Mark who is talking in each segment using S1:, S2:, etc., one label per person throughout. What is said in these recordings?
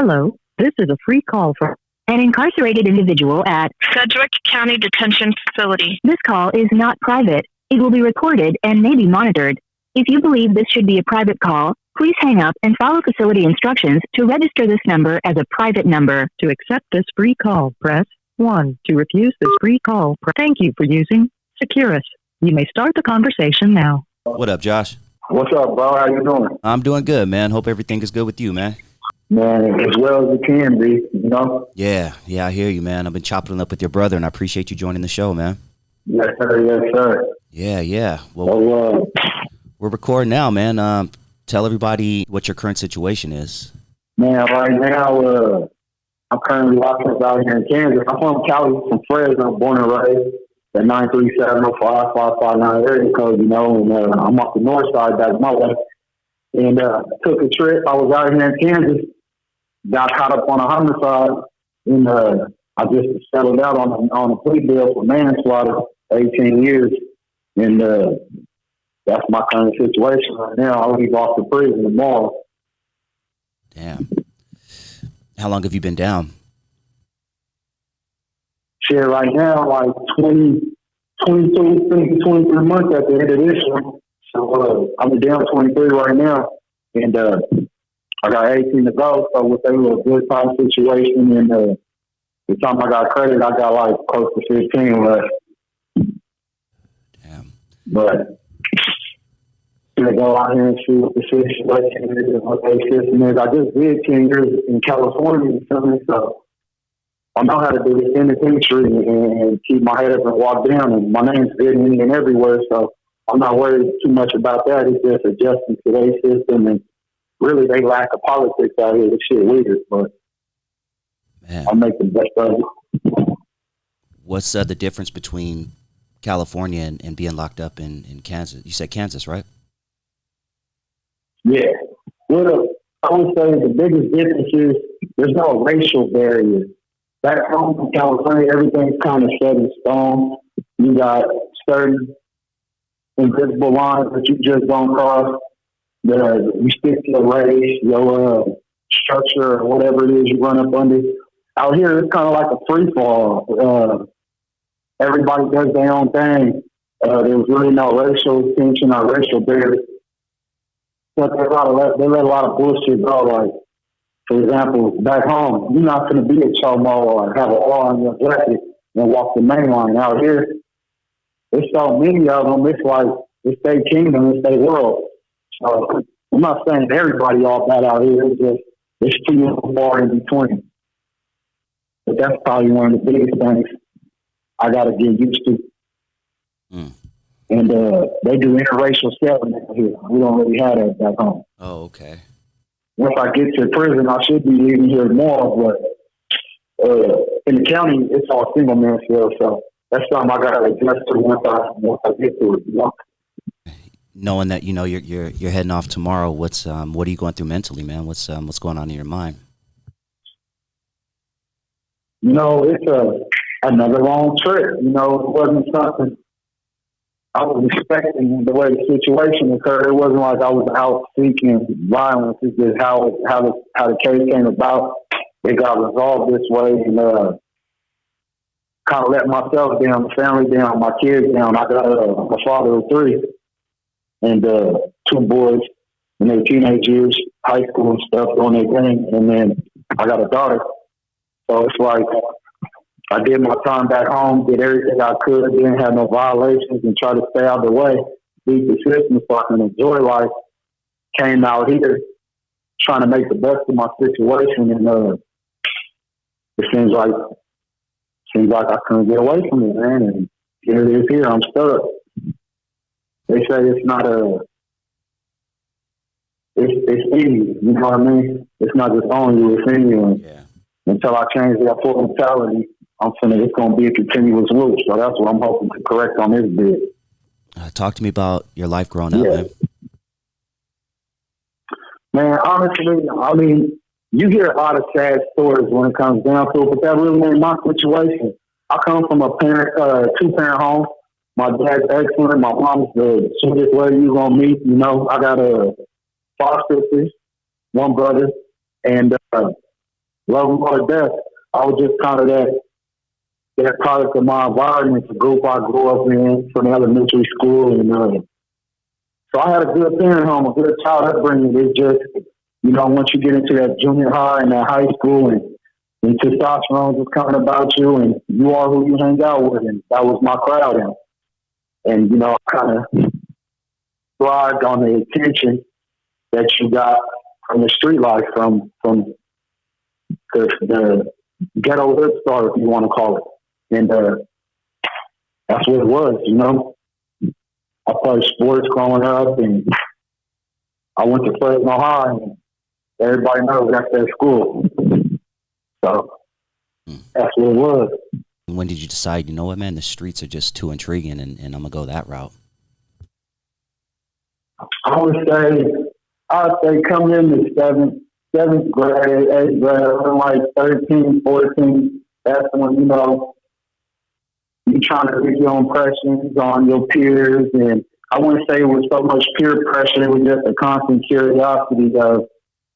S1: Hello, this is a free call for an incarcerated individual at
S2: Sedgwick County Detention Facility.
S1: This call is not private. It will be recorded and may be monitored. If you believe this should be a private call, please hang up and follow facility instructions to register this number as a private number. To accept this free call, press 1. To refuse this free call, thank you for using Securus. You may start the conversation now.
S3: What up, Josh?
S4: What's up, bro? How you doing?
S3: I'm doing good, man. Hope everything is good with you, man.
S4: Man, as well as it can be, you know?
S3: Yeah, I hear you, man. I've been chopping it up with your brother, and I appreciate you joining the show, man.
S4: Yes, sir. Yes, sir.
S3: Yeah. Well, we're recording now, man. Tell everybody what your current situation is.
S4: Man, right now, I'm currently locked up out here in Kansas. I'm from Cali, from Fresno, born and raised at 9370559 area code, you know, and I'm off the north side, that's my way. And took a trip. I was out here in Kansas, got caught up on a homicide, and I just settled out on a plea deal for manslaughter, 18 years. And that's my current situation right now. I'll leave off the prison tomorrow.
S3: Damn. How long have you been down?
S4: Shit, right now, like 23 months at the end of this one. So I'm down 23 right now, and I got 18 to go. So with a little good time situation, and the time I got credit, I got like close to 15 left.
S3: Damn.
S4: But to go out here and see what the situation is and what their system is. I just did 10 years in California, so I know how to do this in the country and keep my head up and walk down. And my name's getting in everywhere, so I'm not worried too much about that. It's just adjusting to their system, and really they lack of politics out here. This shit weird, but
S3: man,
S4: I'll make the best of it.
S3: What's the difference between California and being locked up in Kansas? You said Kansas, right?
S4: Yeah. Well, I would say the biggest difference is there's no racial barrier. Back home in California, everything's kind of set in stone. You got certain invisible lines that you just don't cross. You stick to your race, your structure, or whatever it is you run up under. Out here, it's kind of like a free fall. Everybody does their own thing. There's really no racial tension or racial barrier. But they let a lot of bullshit go. Like, for example, back home, you're not going to be a chomo or have an R on your jacket and walk the main line. Out here, there's so many of them. It's like it's their kingdom, it's their world. So I'm not saying everybody all bad out here. It's just there's few far in between. But that's probably one of the biggest things I got to get used to. And they do interracial settlement here. We don't really have that back home.
S3: Oh, okay.
S4: Once I get to prison, I should be leaving here tomorrow. But in the county, it's all single man cell. So that's something I got to adjust to once I get to it. You know?
S3: Knowing that you're heading off tomorrow, what are you going through mentally, man? What's going on in your mind?
S4: You know, it's another long trip. You know, it wasn't something I was expecting the way the situation occurred. It wasn't like I was out seeking violence. It's just how the case came about. It got resolved this way, and kind of let myself down, the family down, my kids down. I got a father of 3 and 2 boys in their teenage years, high school and stuff, doing their thing, and then I got a daughter. So it's like I did my time back home, did everything I could, didn't have no violations, and try to stay out of the way, beat the system so I can enjoy life. Came out here trying to make the best of my situation, and it seems like I couldn't get away from it, man. And here it is. Here I'm stuck. They say it's not it's in you. You know what I mean? It's not just on you; it's in you. And
S3: yeah.
S4: Until I change that full mentality, it's going to be a continuous loop. So that's what I'm hoping to correct on this bit.
S3: Talk to me about your life growing up, man. Man,
S4: honestly, I mean, you hear a lot of sad stories when it comes down to it, but that really ain't my situation. I come from a 2-parent home. My dad's excellent. My mom's the sweetest lady you're going to meet. You know, I got 5 sisters, 1 brother, and love them all to death. I was just kind of that product of my environment, the group I grew up in from elementary school. And so I had a good parent home, a good child upbringing. It's just, you know, once you get into that junior high and that high school and testosterone is coming about you and you are who you hang out with. And that was my crowd. And you know, I kind of thrived on the attention that you got from the street life, from the ghetto hood star, if you want to call it. And that's what it was, you know. I played sports growing up, and I went to Fresno High, and everybody knows that's that school. So that's what it was.
S3: When did you decide, you know what, man, the streets are just too intriguing, and I'm going to go that route?
S4: I would say coming into seventh grade, eighth grade, around like 13, 14, that's when, you know, you're trying to make your impressions on your peers. And I wouldn't say it was so much peer pressure, it was just a constant curiosity of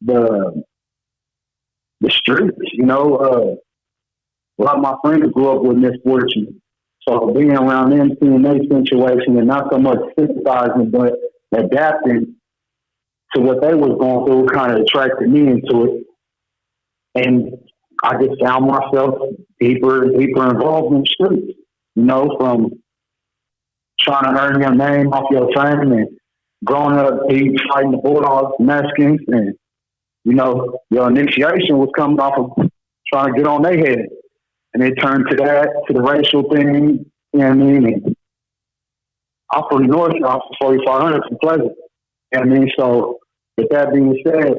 S4: the streets, you know. A lot of my friends grew up with misfortune. So being around them, seeing their situation, and not so much sympathizing, but adapting to what they was going through kind of attracted me into it. And I just found myself deeper and deeper involved in the streets, you know, from trying to earn your name off your fame and growing up deep, fighting the Bulldogs, Mexicans, and, you know, your initiation was coming off of trying to get on their head. And it turned to that, to the racial thing, you know what I mean? And I'm from the North, I'm from 4500 from Pleasant. You know what I mean? So, with that being said,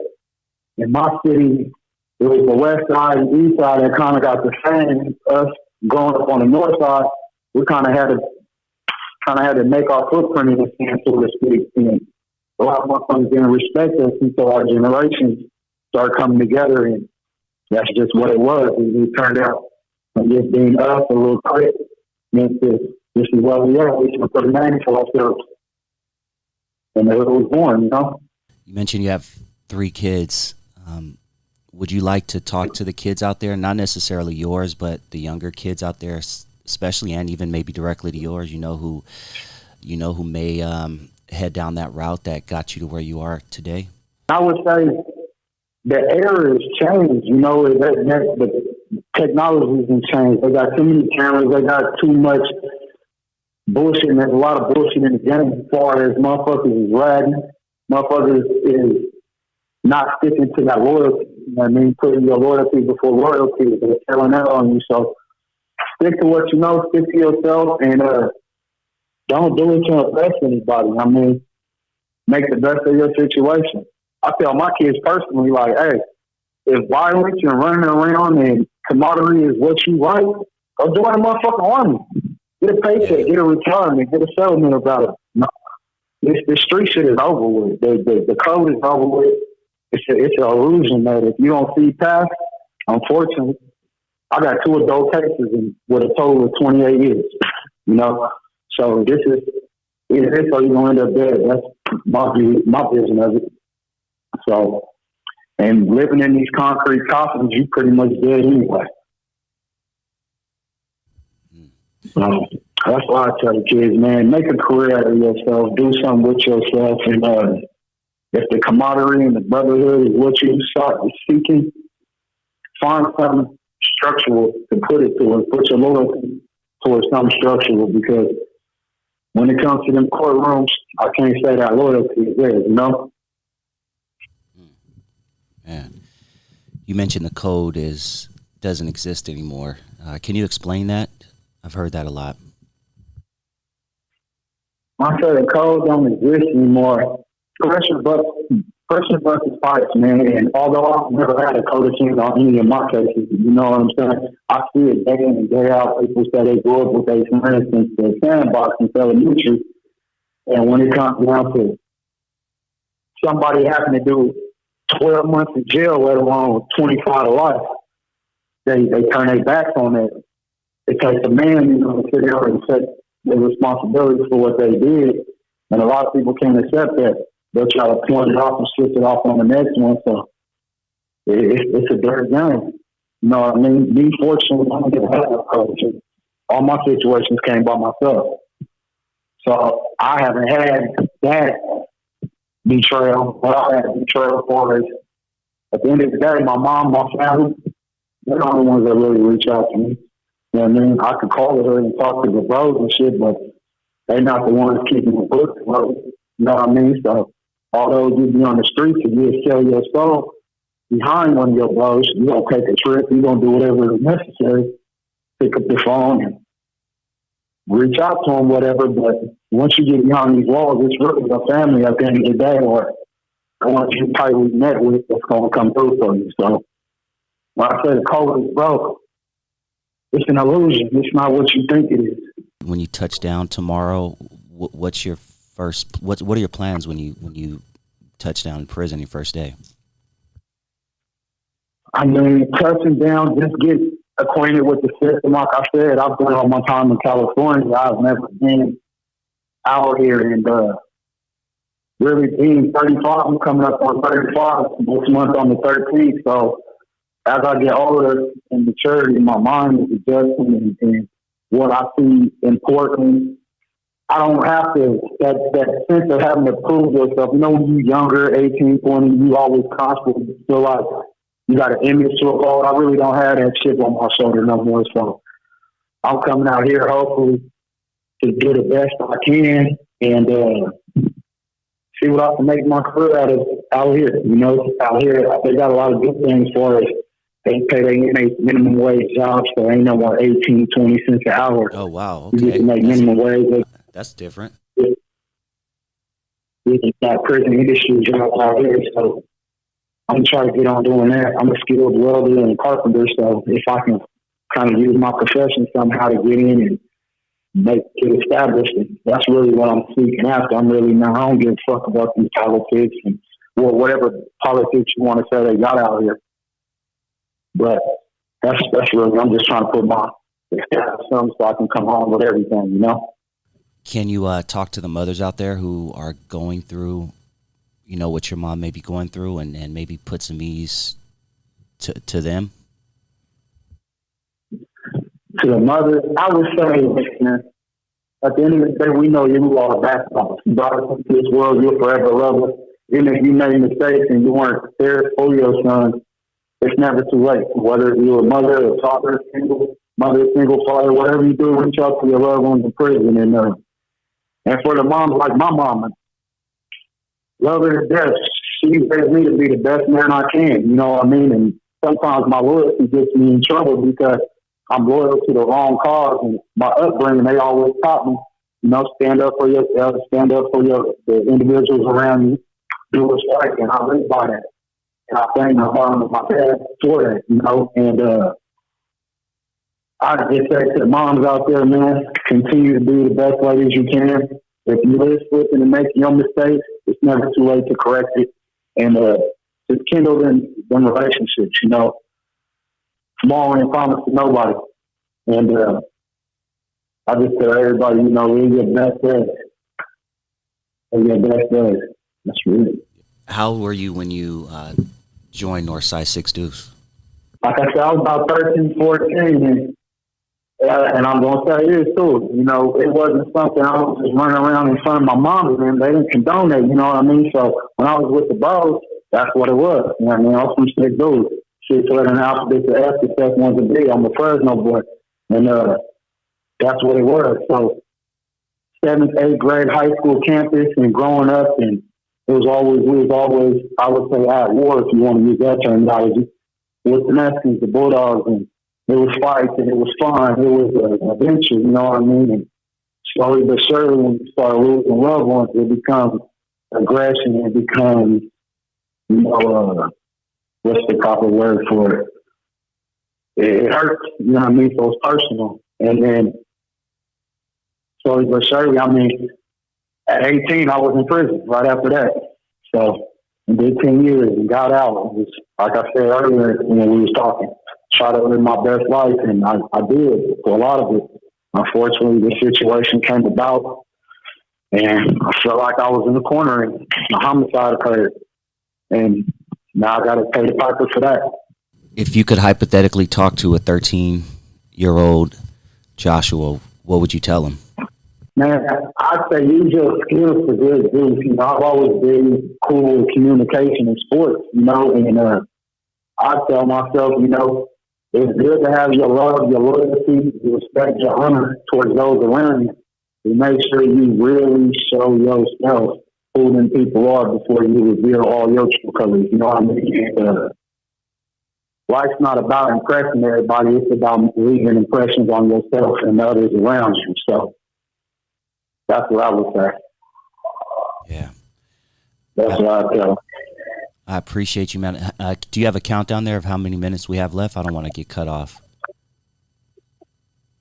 S4: in my city, it was the west side and east side that kind of got the same. Us growing up on the north side, we kind of had to make our footprint in the scene, so to speak. And a lot of motherfuckers didn't respect us until our generations started coming together, and that's just what it was. It turned out from just being us a little quick. This is what we are. We should put a name for ourselves. And it was born, you know?
S3: You mentioned you have 3 kids. Would you like to talk to the kids out there, not necessarily yours, but the younger kids out there, especially, and even maybe directly to yours, you know, who may head down that route that got you to where you are today?
S4: I would say the era has changed, you know, the technology has changed. They got too many cameras, they got too much bullshit, and there's a lot of bullshit in the game as far as motherfuckers is ragging. Motherfuckers is not sticking to that loyalty. You know what I mean? Putting your loyalty before loyalty. They're telling that on you. So stick to what you know, stick to yourself, and don't do it to impress anybody. I mean, make the best of your situation. I tell my kids personally, like, hey, if violence and running around and camaraderie is what you like, go join the motherfucking army. Get a paycheck, get a retirement, get a settlement about it. No. The street shit is over with. The code is over with. It's an illusion that if you don't see past, unfortunately, I got 2 adult cases with a total of 28 years. You know? So this is either this or you're going to end up dead. That's my vision of it. So, and living in these concrete coffins, you pretty much dead anyway. That's why I tell the kids, man, make a career out of yourself, do something with yourself, and if the camaraderie and the brotherhood is what you start seeking, find something structural to put it towards, put your loyalty towards something structural, because when it comes to them courtrooms, I can't say that loyalty is there, you know?
S3: Man, you mentioned the code doesn't exist anymore. Can you explain that? I've heard that a lot.
S4: I say the code don't exist anymore. Pressure buses fights, man. And although I've never had a code of change on any of my cases, you know what I'm saying? I see it day in and day out. People say they grew up with their friends since the sandbox in elementary. And when it comes down to somebody having to do 12 months in jail, let alone 25 to life, they turn their backs on it. It takes a man, you know, to sit there and take the responsibility for what they did. And a lot of people can't accept that. They'll try to point it off and switch it off on the next one. So it's a dirty game. You know what I mean? Being fortunate, I didn't have a coach. All my situations came by myself. So I haven't had that betrayal. What I had betrayal for is, at the end of the day, my mom, my family, they're the only ones that really reach out to me. You know what I mean? I could call her and talk to the bros and shit, but they're not the ones keeping the book. You know what I mean? So although you be on the streets and you sell your soul behind one of your bros, you gonna take a trip, you gonna do whatever is necessary, pick up the phone and reach out to them, whatever. But once you get behind these walls, it's really a family at the end of the day, or the ones you tightly met with that's gonna come through for you. So when I say the code is broke, it's an illusion. It's not what you think it is.
S3: When you touch down tomorrow, what's your first? What are your plans when you touch down in prison your first day?
S4: I mean, touching down, just get acquainted with the system. Like I said, I've done all my time in California. I've never been out here, and really being 35, I'm coming up on 35 this month on the 13th. So as I get older and maturity, my mind is adjusting and what I see important. I don't have to, that sense of having to prove yourself. You know, when you're younger, 18, 20, you always constantly feel like you got an image to uphold. I really don't have that chip on my shoulder no more. So I'm coming out here hopefully to do the best I can and see what I can make my career out here. You know, out here they got a lot of good things for us. They pay their minimum wage jobs, so ain't no more 18, 20 cents an hour.
S3: Oh wow,
S4: okay. You get to make minimum wage.
S3: That's different.
S4: It's that prison industry job out here, so I'm trying to get on doing that. I'm a skilled welder and carpenter, so if I can kind of use my profession somehow to get in and get established, that's really what I'm seeking after. I'm really not, I don't give a fuck about these politics and whatever politics you want to say they got out here. But that's really, I'm just trying to put my something so I can come home with everything, you know?
S3: Can you talk to the mothers out there who are going through, you know, what your mom may be going through and maybe put some ease to them?
S4: To the mothers, I would say, man, at the end of the day, we know you are a basketball. You brought us into this world, you'll forever love us. Even if you made mistakes and you weren't there for your son, it's never too late. Whether you're a mother, a father, single mother, single father, whatever you do, reach out to your loved ones in prison. And for the moms like my mama, love her to death. She raised me to be the best man I can. You know what I mean? And sometimes my loyalty gets me in trouble because I'm loyal to the wrong cause. And my upbringing, they always taught me, you know, stand up for yourself, stand up for the individuals around you, do what's right. And I live by that. And I thank my mom and my dad for that, you know. And I just say to the moms out there, man, continue to be the best ladies you can. If you live slipping and making your mistakes, it's never too late to correct it. And just kindle them relationships, you know. Small ain't promised to nobody. And I just tell everybody, you know, live your best days. Live your best days. That's really.
S3: How were you when you joined Northside 6 Deuce?
S4: Like I said, I was about 13, 14, and I'm going to say this too. You know, it wasn't something I was just running around in front of my mom and they didn't condone it, you know what I mean? So when I was with the bros, that's what it was. You know what I mean? I was from 6 Deuce. 6 letter alphabet to F, the second one to B. I'm a Fresno boy. And that's what it was. So 7th, 8th grade high school campus and growing up, and we was always, I would say, at war, if you want to use that terminology, with the Mexicans, the Bulldogs, and it was fights, and it was fun. It was an adventure, you know what I mean? And slowly but surely, when you start losing loved ones, it becomes aggression, it becomes, you know, what's the proper word for it? It hurts, you know what I mean? So it's personal. And then slowly but surely, I mean, at 18, I was in prison right after that. So I did 10 years and got out. It was, like I said earlier when we was talking, try to live my best life, and I did for a lot of it. Unfortunately, the situation came about, and I felt like I was in the corner and a homicide occurred. And now I got to pay the piper for that.
S3: If you could hypothetically talk to a 13-year-old Joshua, what would you tell him?
S4: Man, I'd say use your skills for good use. You know, I've always been cool with communication in sports, you know, and I tell myself, you know, it's good to have your love, your loyalty, your respect, your honor towards those around you. And make sure you really show yourself who them people are before you reveal all your true colors. You know what I mean? And, life's not about impressing everybody. It's about leaving impressions on yourself and the others around you. So that's what I would say.
S3: Yeah.
S4: That's what I tell.
S3: I appreciate you, man. Do you have a countdown there of how many minutes we have left? I don't want to get cut off.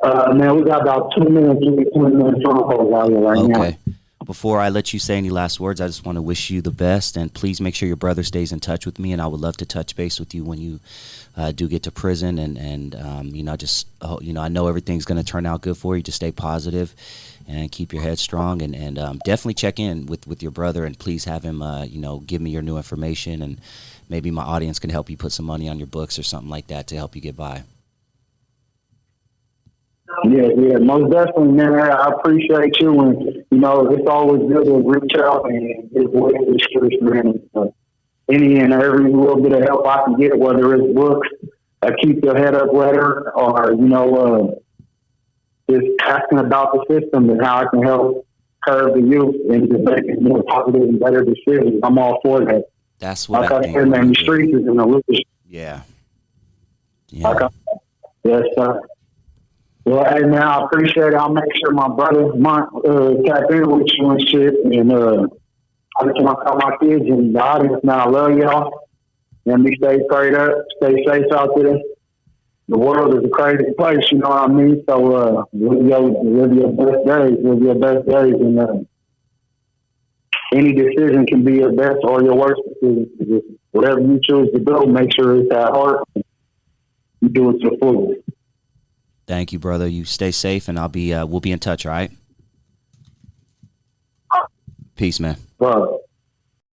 S4: Man, we got about 2 minutes, 20 minutes right now.
S3: Okay. Before I let you say any last words, I just want to wish you the best, and please make sure your brother stays in touch with me, and I would love to touch base with you when you do get to prison, and you know, just you know, I know everything's going to turn out good for you. Just stay positive and keep your head strong, and definitely check in with your brother, and please have him you know, give me your new information, and maybe my audience can help you put some money on your books or something like that to help you get by.
S4: Yeah, most definitely, man. I appreciate you, and you know, it's always good to reach out and get away with the streets, man. Any and every little bit of help I can get, whether it's books, keep your head up letter, or you know, just asking about the system and how I can help curb the youth and just make more positive and better decisions. I'm all for that.
S3: That's what
S4: like
S3: I
S4: I
S3: think.
S4: said, man, the streets is in the loop.
S3: Yeah.
S4: Yes, sir. Well, hey, man, I appreciate it. I'll make sure my brother tap in with you and shit. And I just want to tell my kids and the audience, man, I love y'all. And we stay prayed up, stay safe out there. The world is a crazy place, you know what I mean? So live your best days, and any decision can be your best or your worst decision. Just whatever you choose to do, make sure it's at heart. You do it to the fullest.
S3: Thank you, brother. You stay safe, and we'll be in touch, all right? Peace, man.
S4: Bro.